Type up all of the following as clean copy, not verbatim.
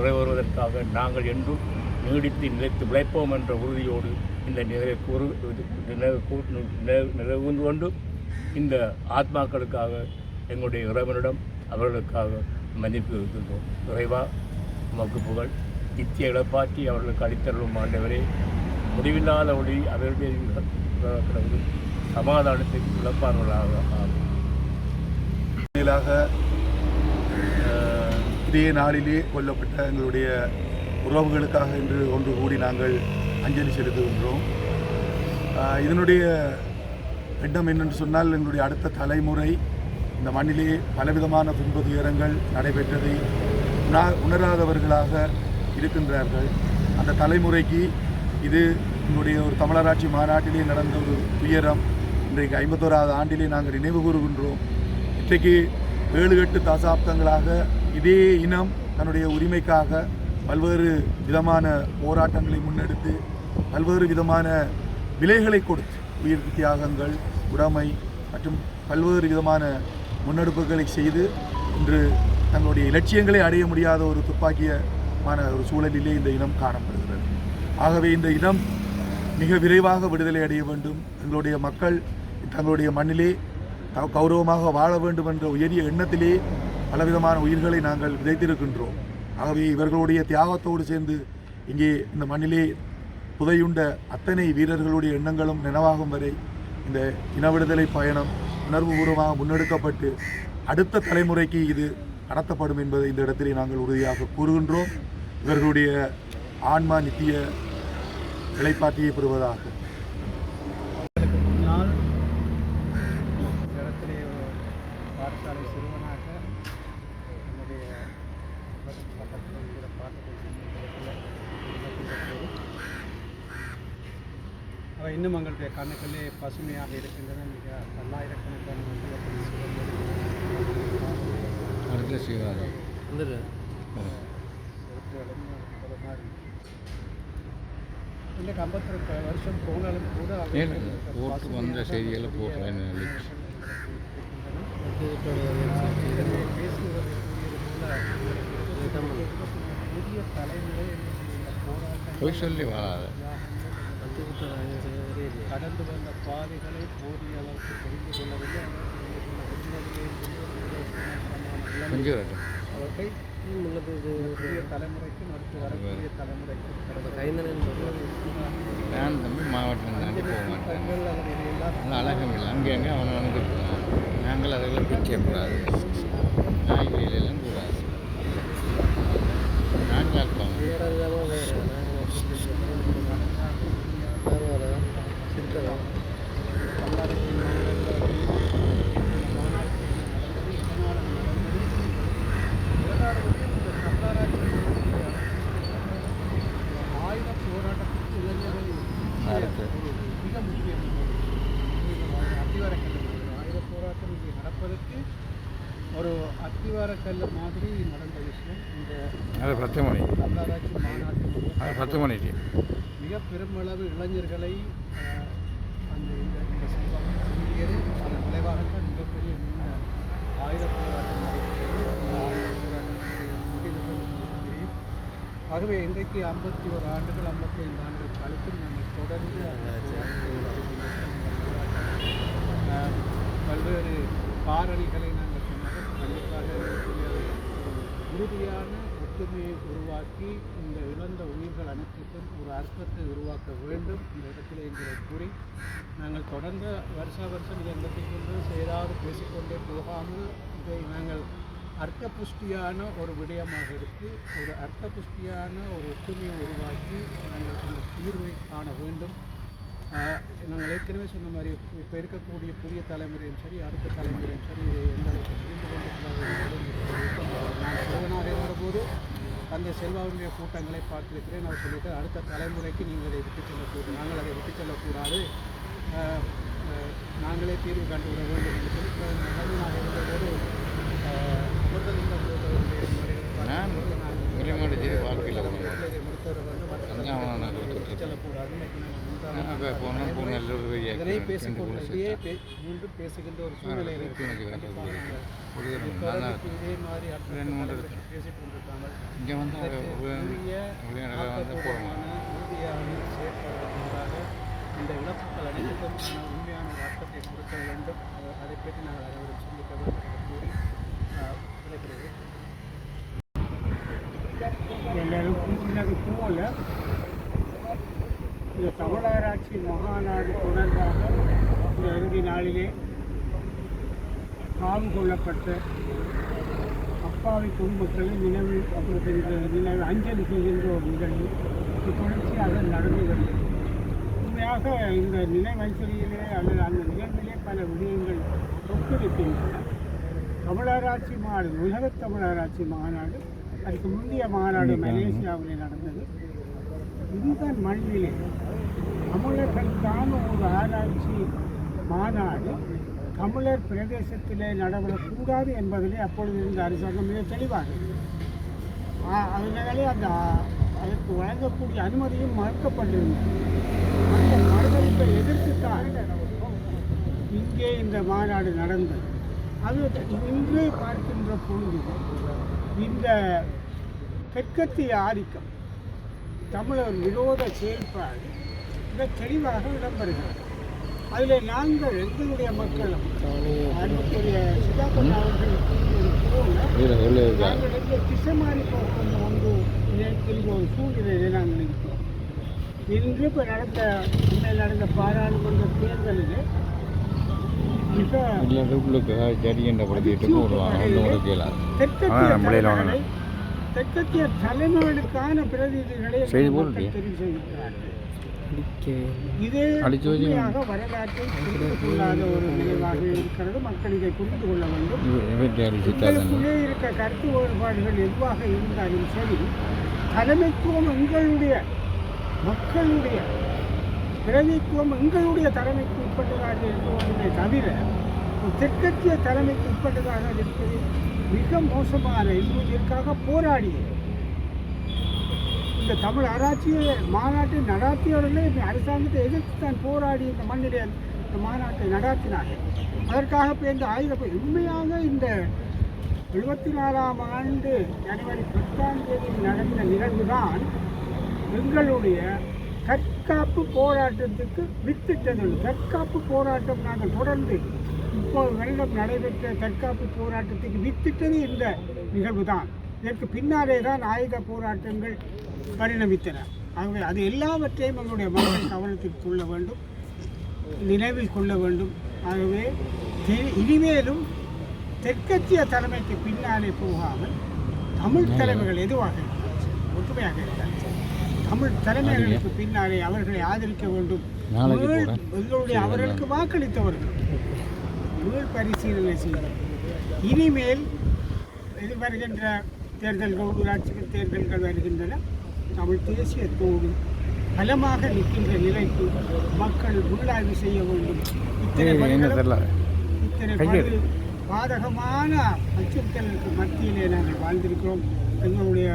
நிறைவேறுவதற்காக நாங்கள் என்றும் நீடித்து நிலைத்து உழைப்போம் என்ற உறுதியோடு இந்த நிறைவு கொண்டு இந்த ஆத்மாக்களுக்காக எங்களுடைய இறைவனிடம் அவர்களுக்காக மன்னிப்பு இருக்கின்றோம். இறைவா உமக்கு புகழ். நித்திய இழப்பாற்றி அவர்களுக்கு அளித்தருளும் ஆண்டவரே, முடிவில்லாத ஒளி அவருடைய சமாதானத்தை இழப்பார்களாக ஆகும். இதே நாளிலே கொல்லப்பட்ட எங்களுடைய உறவுகளுக்காக இன்று ஒன்று கூடி நாங்கள் அஞ்சலி செலுத்துகின்றோம். இதனுடைய எண்ணம் என்னென்று சொன்னால், எங்களுடைய அடுத்த தலைமுறை இந்த மண்ணிலே பலவிதமான துன்ப துயரங்கள் நடைபெற்றதை உணராதவர்களாக இருக்கின்றார்கள். அந்த தலைமுறைக்கு இது எங்களுடைய ஒரு தமிழராட்சி மாநாட்டிலே நடந்த ஒரு துயரம். இன்றைக்கு 51வது ஆண்டிலே நாங்கள் நினைவு கூறுகின்றோம். இன்றைக்கு 7-8 தசாப்தங்களாக இதே இனம் தன்னுடைய உரிமைக்காக பல்வேறு விதமான போராட்டங்களை முன்னெடுத்து பல்வேறு விதமான விலைகளை கொடுத்து உயிர் தியாகங்கள், உடைமை மற்றும் பல்வேறு விதமான முன்னெடுப்புகளை செய்து இன்று தங்களுடைய இலட்சியங்களை அடைய முடியாத ஒரு துப்பாக்கியமான ஒரு சூழலிலே இந்த இனம் காணப்படுகிறது. ஆகவே இந்த இனம் மிக விரைவாக விடுதலை அடைய வேண்டும். எங்களுடைய மக்கள் தங்களுடைய மண்ணிலே கௌரவமாக வாழ வேண்டும் என்ற உயரிய எண்ணத்திலே பலவிதமான உயிர்களை நாங்கள் விதைத்திருக்கின்றோம். ஆகவே இவர்களுடைய தியாகத்தோடு சேர்ந்து இங்கே இந்த மண்ணிலே புதையுண்ட அத்தனை வீரர்களுடைய எண்ணங்களும் நினைவாகும் வரை இந்த இன விடுதலை பயணம் உணர்வுபூர்வமாக முன்னெடுக்கப்பட்டு அடுத்த தலைமுறைக்கு இது கடத்தப்படும் என்பதை இந்த இடத்திலே நாங்கள் உறுதியாக கூறுகின்றோம். இவர்களுடைய ஆன்மா நித்திய இளைப்பாற்றியை பெறுவதாக. பாடசாலை சிறுவனாக என்னுடைய அவை இன்னும் எங்களுடைய கண்ணுக்களே பசுமையாக இருக்கின்றன. மிக பல்லாயிரக்கணக்கான இன்னைக்கு 52 வருஷம் போனாலும் கூட வந்த செய்திகளை போடுறேன். புதிய தலைமுறை சொல்லி வராது கடந்து வந்த பாதைகளை போதிய அளவுக்கு தெரிந்து கொள்ளவில்லை. அவற்றை புதிய தலைமுறைக்கும் அடுத்து வரக்கூடிய தலைமுறைக்கும் மாவட்டம் தாண்டி போக மாட்டேன். அழகம் இல்லை அங்கே அங்கே அவனுக்கு நாங்கள் அதெல்லாம் பிரிக்கக்கூடாது. நாய்களிலெல்லாம் கூடாது. நாங்கள் ஆயுத போராட்டத்துக்கு இளைஞர்கள் மிக முக்கியம். அத்திவாரக்கல் ஆயுத போராட்டம் இங்கே நடப்பதற்கு ஒரு அத்திவாரக்கல் மாதிரி நடந்த விஷயம். இந்த தமிழராட்சி மாநாட்டில் மிக பெருமளவு இளைஞர்களை அந்த இந்த சம்பவம் சிந்தியது. அதன் விளைவாகத்தான் மிகப்பெரிய ஆயுத போராட்டம் தெரியும். ஆகவே இன்றைக்கு 51 ஆண்டுகள் 55 ஆண்டுகள் கழித்து நாங்கள் தொடர்ந்து பல்வேறு பாரணிகளை நாங்கள் சொன்னாலும் கண்டிப்பாக உறுதியான ஒற்றுமையை உருவாக்கி இந்த இழந்த உயிர்கள் அனைத்துக்கும் ஒரு அர்த்தத்தை உருவாக்க வேண்டும் இந்த இடத்துல எங்களை கூறி நாங்கள் தொடர்ந்து வருஷம் இதை நடத்திக்கொண்டு ஏதாவது பேசிக்கொண்டே போகாமல் இதை நாங்கள் அர்த்த புஷ்டியான ஒரு விடயமாக எடுத்து ஒரு அர்த்த புஷ்டியான ஒரு ஒற்றுமையை உருவாக்கி நாங்கள் அந்த தீர்வை காண வேண்டும். நாங்கள் ஏற்கனவே சொன்ன மாதிரி இப்போ இருக்கக்கூடிய புதிய தலைமுறையும் சரி அடுத்த தலைமுறையும் சரி எங்களுக்கு புரிந்து கொண்டிருக்கிறார்கள். நான் சிறுவனாக இருந்தபோது தந்தை செல்வாவுடைய கூட்டங்களை பார்த்திருக்கிறேன். அவர் சொல்லிட்டு அடுத்த தலைமுறைக்கு நீங்கள் அதை விட்டு செல்லக்கூடாது, நாங்கள் அதை விட்டு செல்லக்கூடாது, நாங்களே தீர்வு கண்டுவிட வேண்டும் என்று சொல்லி நான் இருந்தபோது அமிர்தலிங்க முடித்தவர் வந்து செல்லக்கூடாது. இதனை பேசிக்கொண்டே மீண்டும் பேசுகின்ற ஒரு சூழ்நிலை இருக்கு. இதே மாதிரி பேசிக் கொண்டிருக்காங்க. உறுதியாக செயற்படுவதற்காக இந்த இழப்புகள் அனைத்துக்கும் உண்மையான ஒரு அர்த்தத்தை கொடுக்க வேண்டும். அதை பற்றி நாங்கள் அனைவரும் சிந்திக்க வேண்டும் என்று கூறி விடைபெறுகிறேன். எல்லாரும் கூறினது போல இந்த தமிழராட்சி மகாநாடு தொடர்பாக இந்த இறுதி நாளிலே காவு கொள்ளப்பட்ட அப்பாவி குடும்பங்களை நினைவு அஞ்சலி செய்கின்ற ஒரு நிகழ்வு தொடர்ச்சியாக நடந்து வருகிறது. உண்மையாக இந்த நினைவஞ்சலியிலே அல்லது அந்த நிகழ்விலே பல விடயங்கள் ஒத்துழைக்கின்றன. தமிழராட்சி மாநாடு, உலகத் தமிழராட்சி மாநாடு, அதுக்கு முந்தைய மாநாடு மலேசியாவிலே நடந்தது. இந்த மண்ணிலே தமிழர்களுக்கான ஒரு ஆராய்ச்சி மாநாடு தமிழர் பிரதேசத்திலே நடைபெறக்கூடாது என்பதிலே அப்பொழுது இருந்த அரசாங்கம் மிக தெளிவாக அதனாலே அதற்கு வழங்கக்கூடிய அனுமதியும் மறுக்கப்பட்டிருந்தது. அந்த மறுதளிப்பை எதிர்த்துத்தான் இங்கே இந்த மாநாடு நடந்தது. அது இன்றே பார்க்கின்ற பொழுது இந்த தெற்கத்திய ஆதிக்கம், தமிழர் விரோத செயல்பாடு மிக தெளிவாக இடம்பெறுகிறது. அதில் நாங்கள் எங்களுடைய மக்களும் அன்புக்குரிய சிதாபன் அவர்கள் நாங்கள் எந்த திசை மாறி போகும் ஒன்று என்கின்ற ஒரு சூழ்நிலையை நாங்கள் இருக்கிறோம். இன்று இப்போ நடந்த பாராளுமன்ற தேர்தலில் மிக தெற்கத்திய தலைமைகளுக்கான பிரதிநிதிகளை தெரிவு செய்கிறார்கள். இதே உண்மையாக வரலாற்றில் புரிந்துகொள்ளாத ஒரு நிலைவாக இருக்கிறது. மக்கள் இதை புரிந்து கொள்ள வேண்டும். மக்களுக்குள்ளே இருக்க கருத்து வேறுபாடுகள் எதுவாக இருந்தாலும் சரி, தலைமைத்துவம் எங்களுடைய மக்களுடைய பிரதித்துவம் எங்களுடைய தலைமைக்கு உட்பட்டதாக இருக்க வேண்டுமே தவிர தெற்கத்திய தலைமைக்கு உட்பட்டதாக இருப்பது மிக மோசமான இதற்காக போராடியது. இந்த தமிழ் ஆராய்ச்சியை மாநாட்டை நடாத்தியவர்களே அரசாங்கத்தை எதிர்த்து தான் போராடி இந்த மண்ணிலே இந்த மாநாட்டை நடாத்தினார்கள். அதற்காக இந்த ஆயுத உண்மையாக இந்த 74ஆம் ஆண்டு ஜனவரி 10ஆம் தேதி நடந்த நிகழ்வுதான் எங்களுடைய தற்காப்பு போராட்டத்துக்கு வித்திட்டது. தற்காப்பு போராட்டம் நாங்கள் தொடர்ந்து 30 வருடம் நடைபெற்ற தற்காப்பு போராட்டத்துக்கு வித்திட்டது இந்த நிகழ்வு தான். இதற்கு பின்னாலே தான் ஆயுத போராட்டங்கள் பரிணமித்தன. ஆகவே அது எல்லாவற்றையும் எங்களுடைய மக்கள் கவனத்தில் கொள்ள வேண்டும், நினைவில் கொள்ள வேண்டும். ஆகவே இனிமேலும் தெற்கத்திய தலைமைக்கு பின்னாலே போகாமல் தமிழ் தலைமைகள் எதுவாக ஒற்றுமையாக இருக்கிறார், தமிழ் தலைமைகளுக்கு பின்னாலே அவர்களை ஆதரிக்க வேண்டும். எங்களுடைய அவர்களுக்கு வாக்களித்தவர்கள் மீள் பரிசீலனை செய்யும். இனிமேல் எதிர்வருகின்ற தேர்தல்கள், உள்ளாட்சிகள் தேர்தல்கள் வருகின்றன. தமிழ் தேசியத்தோடு பலமாக நிற்கின்ற நிலைக்கு மக்கள் உள்ளாய்வு செய்ய வேண்டும். இத்தனை பாதகமான அச்சுறுத்தலுக்கு மத்தியிலே நாங்கள் வாழ்ந்திருக்கிறோம். எங்களுடைய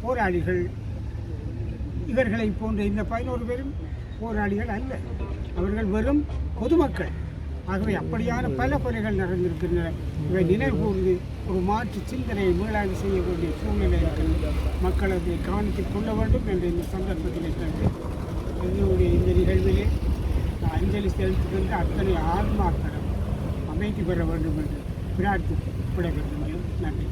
போராளிகள் இவர்களை போன்ற இந்த 11 பேரும் போராளிகள் அல்ல, அவர்கள் வெறும் பொதுமக்கள். ஆகவே அப்படியான பல கொலைகள் நடந்திருக்கின்றன. இவை நினைவு கூர்ந்து ஒரு மாற்று சிந்தனையை மீளாய்வு செய்ய வேண்டிய சூழ்நிலை இருக்கிறது. மக்கள் அதை கவனத்தில் கொள்ள வேண்டும் என்ற இந்த சந்தர்ப்பத்தில் எங்களுடைய இந்த நிகழ்விலே அஞ்சலி செலுத்துகின்ற அத்தனை ஆன்மாக்களும் அமைதி பெற வேண்டும் என்று பிரார்த்தி விடைபெறுகின்றேன். நன்றி.